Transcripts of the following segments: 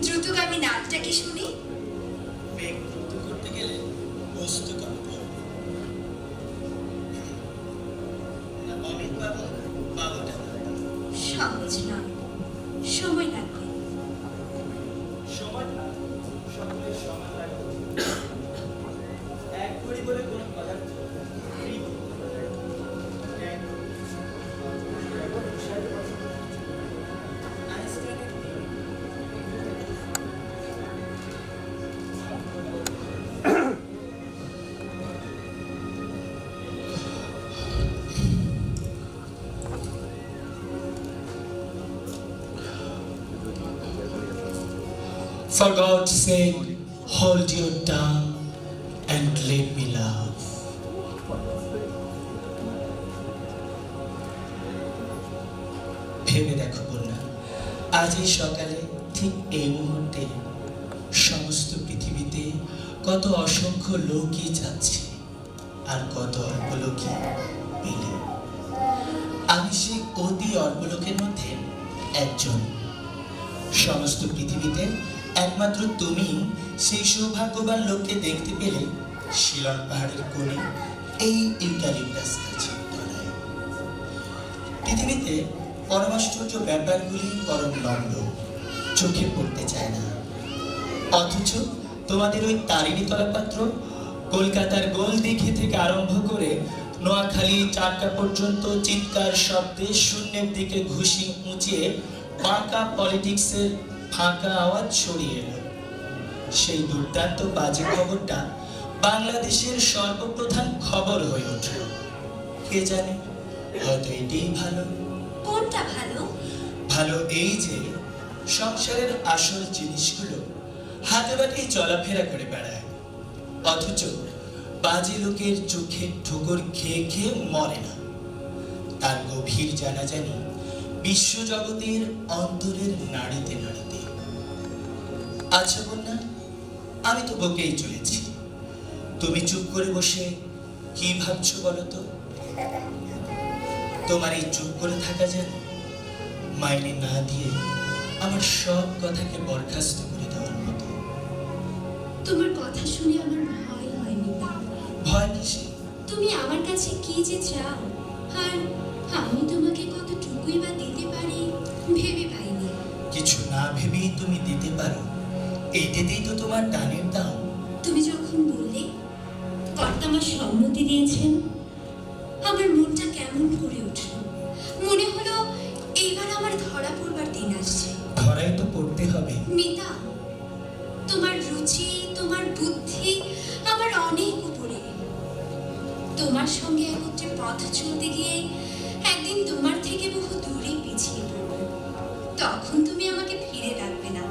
দ্রুতগামী নামটা কি শুনি? বেগ দ্রুত করতে গেলে বস্তু কমে, For God's sake, hold your tongue and let me love. ভেবে দেখো বন্যা, আজ এই সকালে ঠিক এই মুহূর্তে সমস্ত পৃথিবীতে কত অসংখ্য লোকই যাচ্ছে আর কত অল্প লোকই পেলে। আমি সেই অতি অল্প লোকের মধ্যে একজন। সমস্ত পৃথিবীতে একমাত্র তুমি সেই সৌভাগ্যবান লোককে দেখতে পেলে শিলং পাহাড়ের কোণে এই ইউক্যালিপটাস গাছের তলায়। পৃথিবীতে পরমাশ্চর্য ব্যাপারগুলি পরম লম্ব, চোখে পড়তে চায় না, অথচ তোমাদের ওই তারিণী তলাপাত্র কলকাতার গোলদিঘি থেকে আরম্ভ করে নোয়াখালী চারকা পর্যন্ত চিৎকার শব্দে শূন্যের দিকে ঘুষি উঁচিয়ে বাঁকা পলিটিক্সের ফাঁকা আওয়াজ ছড়িয়ে এলো। সেই দুর্দান্ত বাজে খবরটা বাংলাদেশের সর্বপ্রধান খবর হয়ে উঠল। কে জানে, হয়তো এটাই ভালো। কোনটা ভালো? ভালো এই যে সংসারের আসল জিনিসগুলো হাতে বাটে চলাফেরা করে বেড়ায়, অথচ বাজে লোকের চোখে ঠোকর খেয়ে খেয়ে মরে না। তার গভীর জানাজানি বিশ্বজগতের অন্তরের নাড়িতে নাড়িতে। আচ্ছা বন্যা, আমি তো বকেই চলেছি, তুমি চুপ করে বসে কি ভাবছো বলো তো? তোমার এই চুপ করে থাকা যেন মাইনে না দিয়ে আমার সব কথাকে বরখাস্ত করে দেওয়ার মতো। তোমার কথা শুনে আমার ভয় হয়নি। ভয় কিসে? তুমি আমার কাছে কি যে চাও, আর আমি তোমাকে কতটুকুই বা দিতে পারি ভেবে পাইনি। কিছু না ভেবেই তুমি দিতে পারো, এইটাতেই তো তোমার দানের দাম। তুমি যখন বললে কর্তা আমার সম্মতি দিয়েছেন, আমার মনটা কেমন করে উঠল। মনে হলো এইবার আমার ধরা পড়বার দিন আসছে। ধরাই তো পড়তে হবে। মিতা, তোমার রুচি, তোমার বুদ্ধি আমার অনেক উপরে। তোমার সঙ্গে একত্রে পথ চলতে গিয়ে একদিন তোমার থেকে বহু দূরে পিছিয়ে পড়ব। তখন তুমি আমাকে ফিরে ডাকবে না,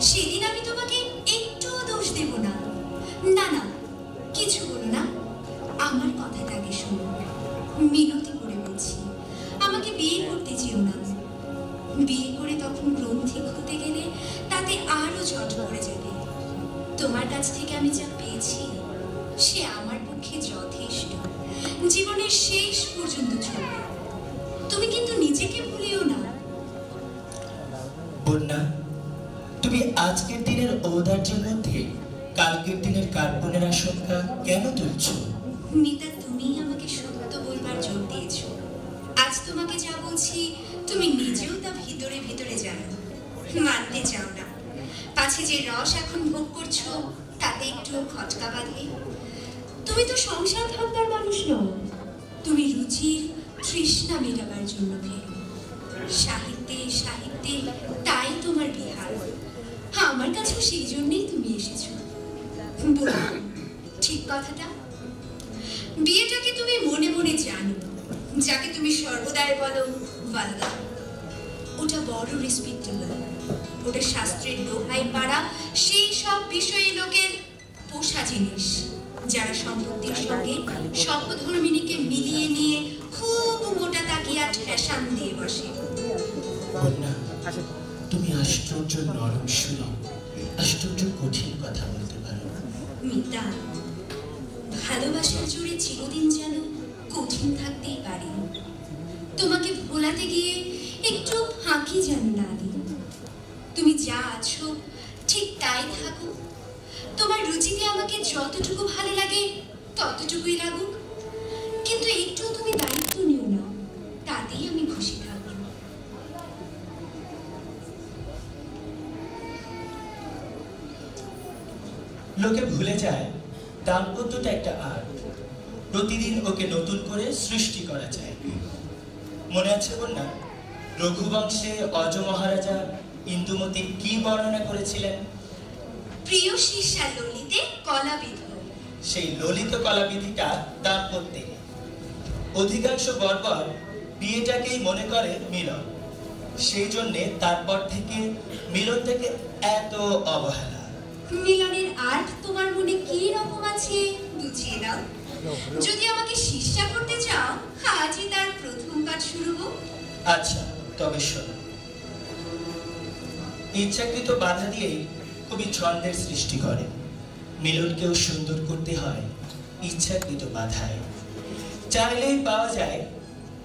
সেদিন আমি তোমাকে একটুও দোষ দেব না। না না, কিছু বলো না, আমার কথাটাকে শোনো। মিনতি করে বলছি, আমাকে বিয়ে করতে চেও না। বিয়ে করে তখন গ্রন্থিক হতে গেলে তাতে আরো জট পড়ে যাবে। তোমার কাছ থেকে আমি যা পেয়েছি সে আমার পক্ষে যথেষ্ট, জীবনের শেষ পর্যন্ত চলবে। তুমি কিন্তু নিজেকে ভুলিও না। বন্যা, তুমি আজকের দিনের ঔদার্যের মধ্যে কালকের দিনের কার্পণের আশঙ্কা কেন তুলছো? মিতা, তুমি আমাকে সত্য বলবার জোর দিয়েছো। আজ তোমাকে যা বলছি তুমি নিজেও তা ভিতরে ভিতরে জানো, মানতে চাও না। পাছে যে রস এখন ভোগ করছো তাতে একটু খটকা বাঁধে। তুমি তো সংসার ভাববার মানুষ নও, তুমি রুচির তৃষ্ণা মেটাবার জন্য ফেরো। সাহিত্যে সাহিত্যে তাই তোমার বিহার। আমার কাছেও সেই জন্যই তুমি এসেছো। বলো ঠিক কথাটা? বিয়েটাকে তুমি মনে মনে জানো, যাকে তুমি সর্বদাই বলো বালদা, ওটা বড় রেসপেক্টেবল। ওটা শাস্ত্রের দোহাই পাড়া সেই সব বিষয়ে লোকের পোষা জিনিস, যারা সম্পত্তির সঙ্গে সর্বধর্মিনীকে মিলিয়ে নিয়ে খুব মোটা তাকিয়া ঠেসান দিয়ে বসে। বন্যা, তুমি আশ্চর্য নরম সুরে আশ্চর্য কঠিন কথা বলতে পারো। মিতা, ভালোবাসার জোরে চিরদিন যেন কঠিন থাকতেই পারি। তোমাকে ভোলাতে গিয়ে একটু ফাঁকি যেন না দিই। তুমি যা আছো ঠিক তাই থাকো। তোমার রুচিতে আমাকে যতটুকু ভালো লাগে ততটুকুই লাগুক, কিন্তু একটু তুমি দায়িত্ব নিও না, তাতেই আমি খুশি থাকবো। লোকে ভুলে যায় দাম্পত্যটা একটা আর্ট, প্রতিদিন ওকে নতুন করে সৃষ্টি করা যায়। মনে আছে বন্যা, রঘুবংশে অজ মহারাজা ইন্দুমতি কি বর্ণনা করেছিলেন? প্রিয় শিষ্যা ললিতে কলাবিধ। সেই ললিত কলাবিধিটা দাম্পত্যে অধিকাংশ বর্বর বিয়েটাকেই মনে করে মিলন। সেই জন্যে তারপর থেকে মিলন থেকে এত অবহেলা। মিলনের আর্ট তোমার মনে কি রকম আছে বুঝিয়ে দাও। যদি আমাকে শিষ্যা করতে চাও, আজই তার প্রথম কাজ শুরু হোক। আচ্ছা, তবে শোনো, ইচ্ছাকৃত বাধা দিয়েই কবি ছন্দের সৃষ্টি করে। মিলনকেও সুন্দর করতে হয় ইচ্ছাকৃত বাধায়। চাইলেই পাওয়া যায়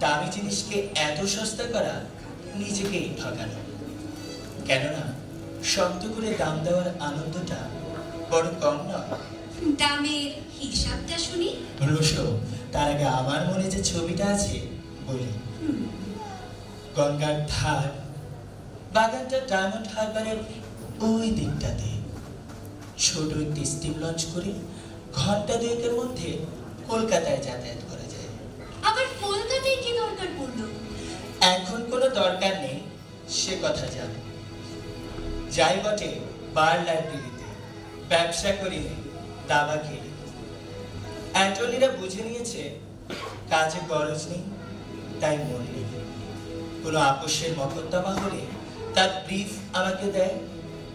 দামি জিনিসকে এত সস্তা করা নিজেকেই ঠকানো। কেননা শক্ত করে দাম দেওয়ার আনন্দটা বড় কম নয়। দামের হিসাবটা শুনি। রোশো, তার আগে আমার মনে যে ছবিটা আছে বলি। গঙ্গার ধার, বাগানটা ডায়মন্ড হারবারের ওই দিকটাতে। ছোট একটি স্টিম লঞ্চ করে ঘন্টা দুয়েকের মধ্যে কলকাতায় যাতায়াত করা যায়। আবার কলকাতায় কি দরকার পড়লো? এখন কোনো দরকার নেই সে কথা জানো। যাই বটে বার লাইব্রেরিতে ব্যবসা করি দাবা খেলি। অ্যাটর্নিরা বুঝে নিয়েছে কাজে গরজ নেই, তাই মন নেই। কোনো আপোষের মকদ্দমা হলে তার ব্রিফ আমাকে দেয়,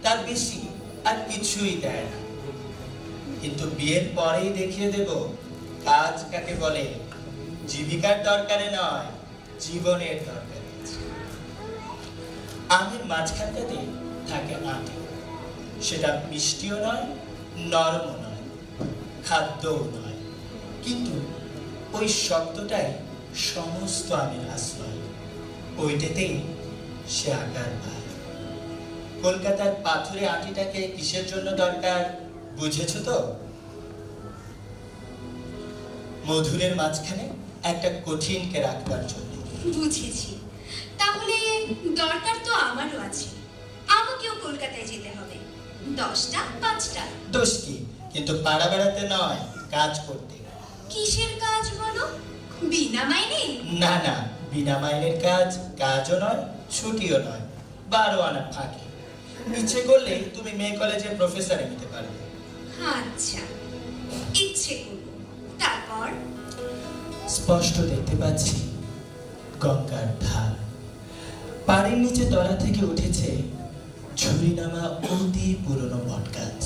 তার বেশি আর কিছুই দেয় না। কিন্তু বিয়ের পরেই দেখিয়ে দেব কাজ কাকে বলে। জীবিকার দরকারে নয়, জীবনের দরকারে। আমের মাঝখানটাতে থাকে আটি। সেটা মিষ্টিও নয়, নরমও নয়, খাদ্যও নয়, কিন্তু ওই শব্দটাই সমস্ত আমের আশ্রয়। ওইটাতেই সে আকার পায়। কলকাতার পাথুরে আটিটাকে কিসের জন্য দরকার বুঝেছ তো? মধুরের মাঝখানে একটা কঠিনকে রাখবার জন্য। বুঝেছি। তাহলে দরকার তো আমারও আছে। আমাকেও কলকাতায় যেতে হবে, 10টা 5টা। দোষ কি? কিন্তু পাড়া বেড়াতে নয়, কাজ করতে। কিসের কাজ বলো? বিনা মাইনে? না না, বিনা মাইনের কাজ কাজও নয়, ছুটিও নয়, 12 আনা ফাঁকি। ইচ্ছে করলে তুমি মেয়ে কলেজে প্রফেসরে নিতে পারবে। আচ্ছা, ইচ্ছে করব। তারপর? স্পষ্ট দেখতে পাচ্ছি গঙ্গার ধার। পাড়ের নিচে তলা থেকে উঠেছে ঝুরি নামা অতি পুরনো বটগাছ।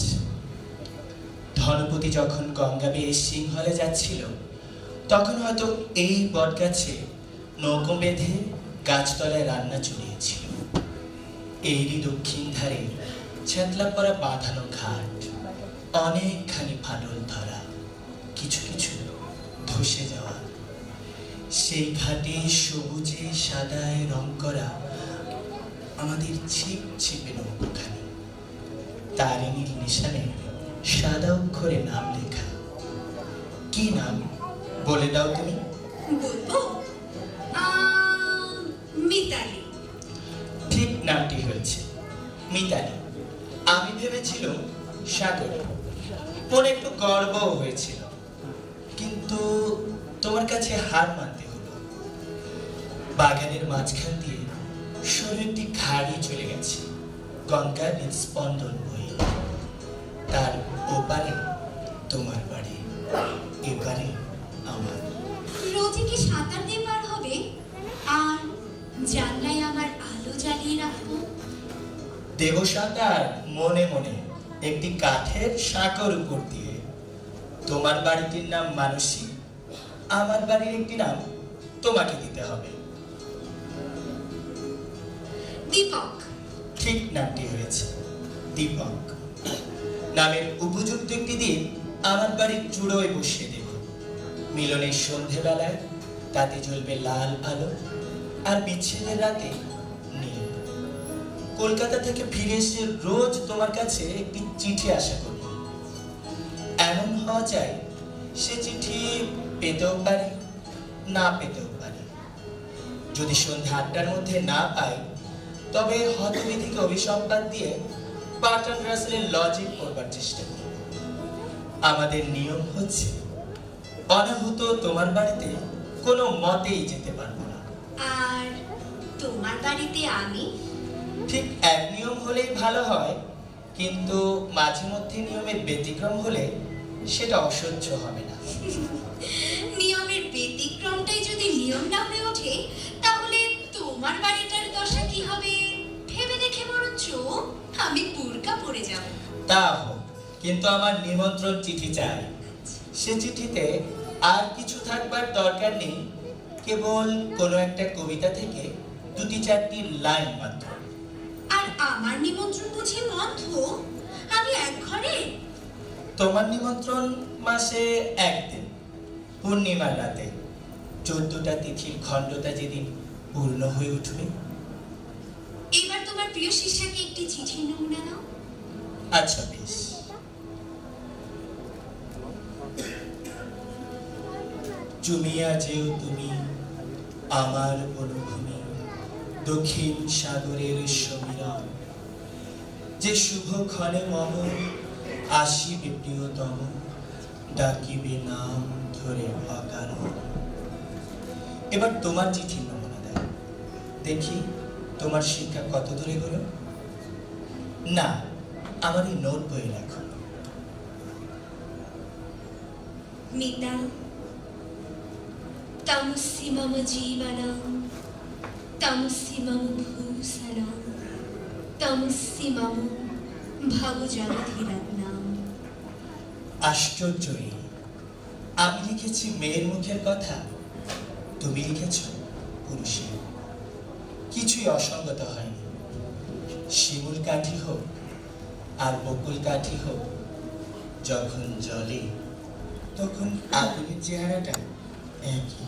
ধনপতি যখন গঙ্গা বেয়ে সিংহলে যাচ্ছিল, তখন হয়তো এই বটগাছে নৌকো বেঁধে গাছতলায় রান্না চড়িয়েছিল। এরই দক্ষিণ ধারে ছেতলা পড়া বাঁধানো ঘাট, অনেকখানি ফাটল ধরা, কিছু কিছু ধসে যাওয়া। সেই ঘাটে সবুজে সাদায় রং করা আমাদের ছিপ ছিপে নৌকোখানি। তারিণীর নিশানে সাদা অক্ষরে নাম লেখা। কি নাম বলে দাও তুমি? বলবো? মিতালি। ঠিক নামটি হয়েছে, মিতালি। আমি ভেবেছিলাম সাগরে। মনে একটু গর্বও হয়েছিল, কিন্তু তোমার কাছে হার মানতে হলো। বাগানের মাঝখান দিয়ে সরু একটি খাড়ি চলে গেছে, গঙ্গার স্পন্দন বয়ে। তার ওপারে তোমার বাড়ি, এপারে আমার। রোজে কি সাঁতার দিয়ে পার হবে? আর জানলায় আমার আলো জ্বালিয়ে রাখবো। দেব সাঁতার মনে মনে একটি কাঠের সাঁকোর উপর দিয়ে। তোমার বাড়িটির নাম মানসী, আমার বাড়ির একটি নাম তোমাকে দিতে হবে। দীপক। ঠিক নামটি হয়েছে, দীপক। নামের উপযুক্ত একটি দিন আমার বাড়ির চূড়োয় বসিয়ে দেব। মিলনের সন্ধেবেলায় তাতে জ্বলবে লাল আলো, আর বিচ্ছেদের রাতে নীল। কলকাতা থেকে ফিরে এসে রোজ তোমার কাছে একটি চিঠি আশা করব। এমন হওয়া চাই সে চিঠি পেতেও পারি, না পেতেও পারি। যদি সন্ধ্যা 8টার মধ্যে না পাই, তবে হতবিধিকে অভিসম্পাদ দিয়ে বার্টন রাসেলের লজিক পড়বার চেষ্টা করব। আমাদের নিয়ম হচ্ছে অনাহুত তোমার বাড়িতে কোনো মতেই যেতে পারবো না। আর তোমার বাড়িতে আমি? ঠিক এক নিয়ম হলেই ভালো হয়, কিন্তু মাঝে মধ্যে নিয়মের ব্যতিক্রম হলে সেটা অসহ্য হবে না। নিয়মের ব্যতিক্রমটাই যদি নিয়ম না হয়ে ওঠে, তাহলে তোমার বাড়িটার দশা কি হবে? আমি বুরকা পরে যাব। তা হোক, কিন্তু আমার নিমন্ত্রণ চিঠি চাই। সে চিঠিতে আর কিছু থাকবার দরকার নেই, কেবল কোনো একটা কবিতা থেকে 2-4টি লাইন মাত্র। আর আমার নিমন্ত্রণ বুঝি বন্ধ? আমি এক ঘরে। তোমার নিমন্ত্রণ মাসে একদিন, পূর্ণিমার রাতে, 14টা তিথির খণ্ডটা যেদিন পূর্ণ হয়ে উঠবে। এবার তোমার প্রিয় শিষ্যাকে একটি চিঠির নমুনা দাও। আচ্ছা বেশ। চুমিয়া যেও তুমি আমার বনভূমি, দক্ষিণ সাগরের সমীরণ, যে শুভ ক্ষণে মম আসিবে প্রিয়তম, ডাকিবে নাম ধরে অকারণ। এবার তোমার চিঠির নমুনা দাও, দেখি তোমার শিক্ষা কত দূরে হলো। না, আমার এই নোট বই রাখো। মিতা তমসি মম জীবনম, তমসি মম ভূষণম, তমসি মম ভবজগধিরত্নম। আশ্চর্য এই, আমি লিখেছি মেয়ের মুখের কথা, তুমি লিখেছ পুরুষের। কিছুই অসঙ্গত হয়নি। শিমুল কাঠি হোক আর বকুল কাঠি হোক, যখন জ্বলে তখন আগুনের চেহারাটা একই।